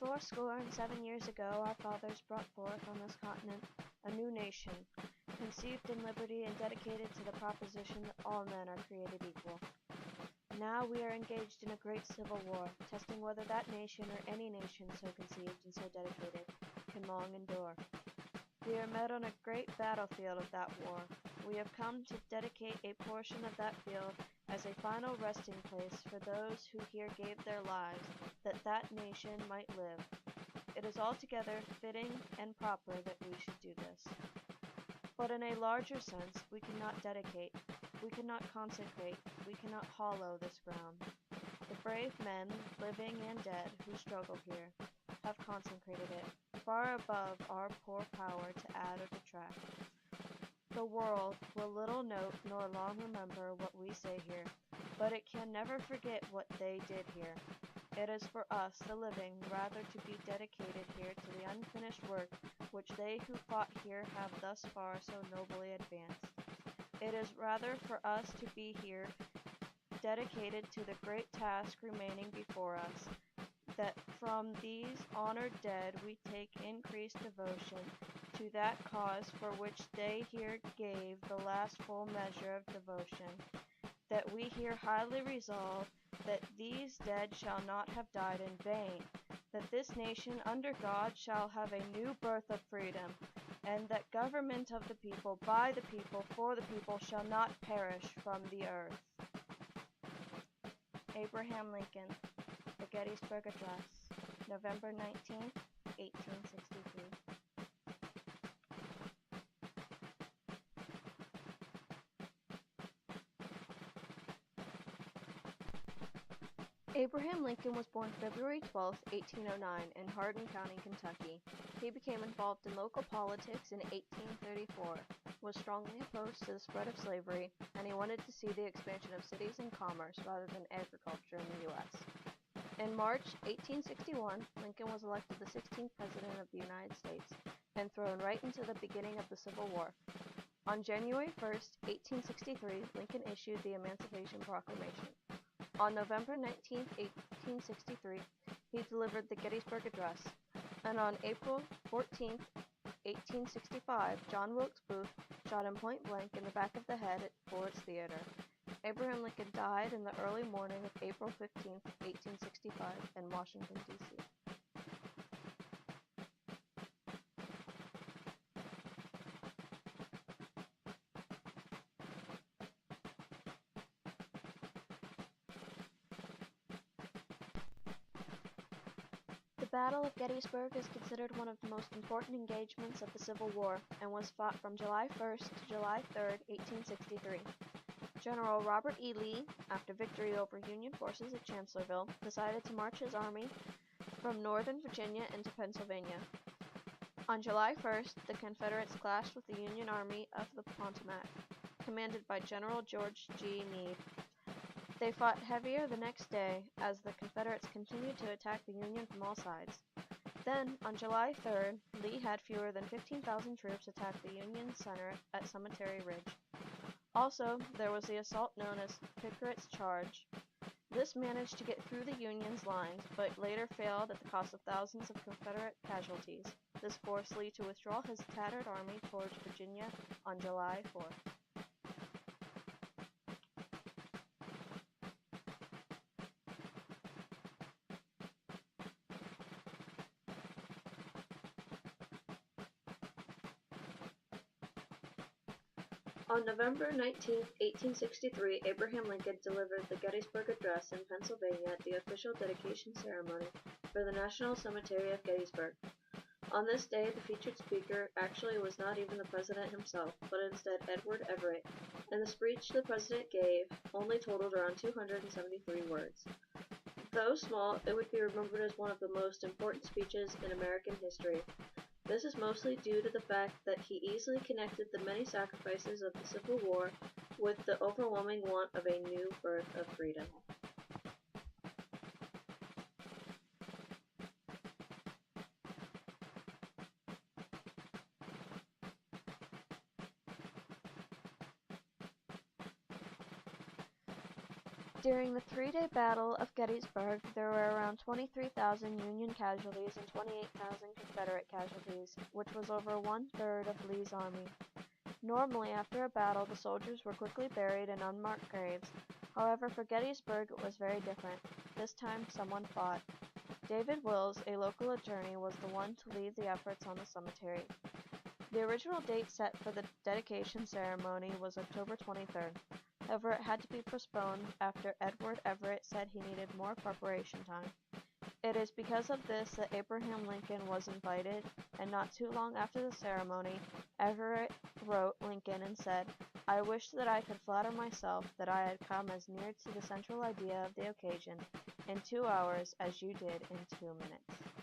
407 years ago our fathers brought forth on this continent a new nation, conceived in liberty and dedicated to the proposition that all men are created equal. Now we are engaged in a great civil war, testing whether that nation or any nation so conceived and so dedicated can long endure. We are met on a great battlefield of that war. We have come to dedicate a portion of that field as a final resting place for those who here gave their lives that that nation might live. It is altogether fitting and proper that we should do this. But in a larger sense, we cannot dedicate, we cannot consecrate, we cannot hallow this ground. The brave men, living and dead, who struggle here, have consecrated it, far above our poor power to add or detract. The world will little note nor long remember what we say here, but it can never forget what they did here. It is for us, the living, rather to be dedicated here to the unfinished work which they who fought here have thus far so nobly advanced. It is rather for us to be here dedicated to the great task remaining before us, that from these honored dead we take increased devotion to that cause for which they here gave the last full measure of devotion, that we here highly resolve that these dead shall not have died in vain, that this nation under God shall have a new birth of freedom, and that government of the people, by the people, for the people, shall not perish from the earth. Abraham Lincoln, the Gettysburg Address, November 19, 1863. Abraham Lincoln was born February 12, 1809, in Hardin County, Kentucky. He became involved in local politics in 1834, was strongly opposed to the spread of slavery, and he wanted to see the expansion of cities and commerce rather than agriculture in the U.S. In March 1861, Lincoln was elected the 16th President of the United States and thrown right into the beginning of the Civil War. On January 1, 1863, Lincoln issued the Emancipation Proclamation. On November 19, 1863, he delivered the Gettysburg Address, and on April 14, 1865, John Wilkes Booth shot him point blank in the back of the head at Ford's Theater. Abraham Lincoln died in the early morning of April 15, 1865, in Washington, D.C. The Battle of Gettysburg is considered one of the most important engagements of the Civil War and was fought from July 1st to July 3rd, 1863. General Robert E. Lee, after victory over Union forces at Chancellorsville, decided to march his army from northern Virginia into Pennsylvania. On July 1st, the Confederates clashed with the Union Army of the Potomac, commanded by General George G. Meade. They fought heavier the next day as the Confederates continued to attack the Union from all sides. Then, on July 3rd, Lee had fewer than 15,000 troops attack the Union center at Cemetery Ridge. Also, there was the assault known as Pickett's Charge. This managed to get through the Union's lines, but later failed at the cost of thousands of Confederate casualties. This forced Lee to withdraw his tattered army towards Virginia on July 4th. On November 19, 1863, Abraham Lincoln delivered the Gettysburg Address in Pennsylvania at the official dedication ceremony for the National Cemetery of Gettysburg. On this day, the featured speaker actually was not even the president himself, but instead Edward Everett, and the speech the president gave only totaled around 273 words. Though small, it would be remembered as one of the most important speeches in American history. This is mostly due to the fact that he easily connected the many sacrifices of the Civil War with the overwhelming want of a new birth of freedom. During the three-day Battle of Gettysburg, there were around 23,000 Union casualties and 28,000 Confederate casualties, which was over one-third of Lee's army. Normally, after a battle, the soldiers were quickly buried in unmarked graves. However, for Gettysburg, it was very different. This time, someone fought. David Wills, a local attorney, was the one to lead the efforts on the cemetery. The original date set for the dedication ceremony was October 23rd. However, it had to be postponed after Edward Everett said he needed more preparation time. It is because of this that Abraham Lincoln was invited, and not too long after the ceremony, Everett wrote Lincoln and said, "I wish that I could flatter myself that I had come as near to the central idea of the occasion in 2 hours as you did in 2 minutes."